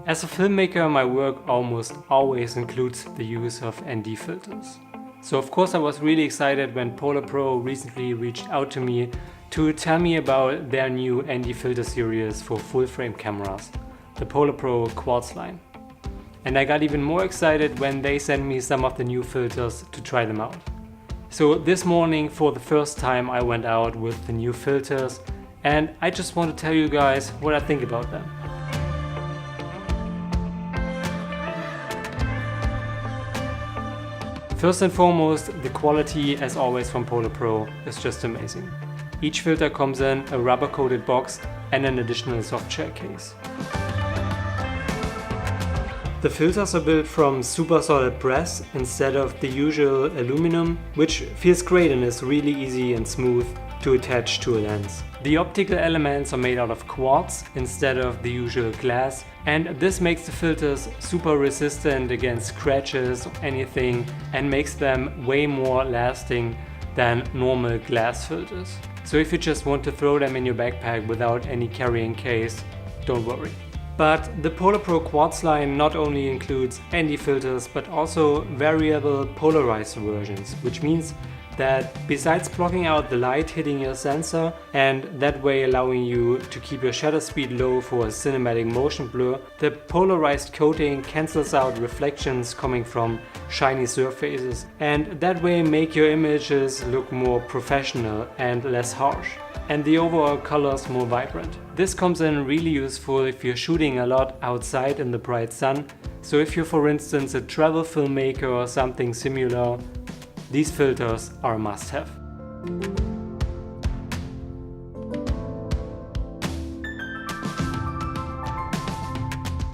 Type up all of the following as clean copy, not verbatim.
As a filmmaker, my work almost always includes the use of ND filters. So of course I was really excited when PolarPro recently reached out to me to tell me about their new ND filter series for full frame cameras, the PolarPro QuartzLine. And I got even more excited when they sent me some of the new filters to try them out. So this morning, for the first time, I went out with the new filters, and I just want to tell you guys what I think about them. First and foremost, the quality, as always from PolarPro, is just amazing. Each filter comes in a rubber-coated box and an additional soft shell case. The filters are built from super solid brass instead of the usual aluminum, which feels great and is really easy and smooth to attach to a lens. The optical elements are made out of quartz instead of the usual glass, and this makes the filters super resistant against scratches or anything and makes them way more lasting than normal glass filters. So if you just want to throw them in your backpack without any carrying case, don't worry. But the PolarPro QuartzLine not only includes ND filters but also variable polarized versions, which means that besides blocking out the light hitting your sensor and that way allowing you to keep your shutter speed low for a cinematic motion blur, the polarized coating cancels out reflections coming from shiny surfaces and that way make your images look more professional and less harsh, and the overall colors more vibrant. This comes in really useful if you're shooting a lot outside in the bright sun. So if you're, for instance, a travel filmmaker or something similar, these filters are a must-have.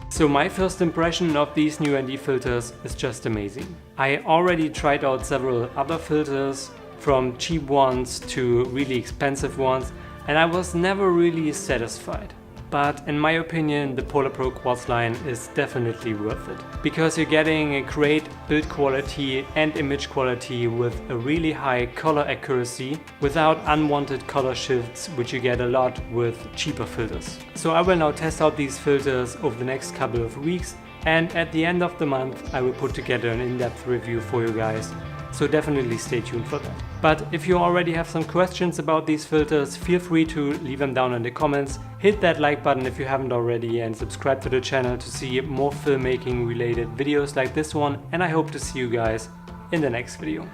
So my first impression of these new ND filters is just amazing. I already tried out several other filters, from cheap ones to really expensive ones, and I was never really satisfied. But in my opinion, the PolarPro QuartzLine is definitely worth it, because you're getting a great build quality and image quality with a really high color accuracy without unwanted color shifts, which you get a lot with cheaper filters. So I will now test out these filters over the next couple of weeks, and at the end of the month I will put together an in-depth review for you guys. So definitely stay tuned for that. But if you already have some questions about these filters, feel free to leave them down in the comments. Hit that like button if you haven't already and subscribe to the channel to see more filmmaking related videos like this one, and I hope to see you guys in the next video.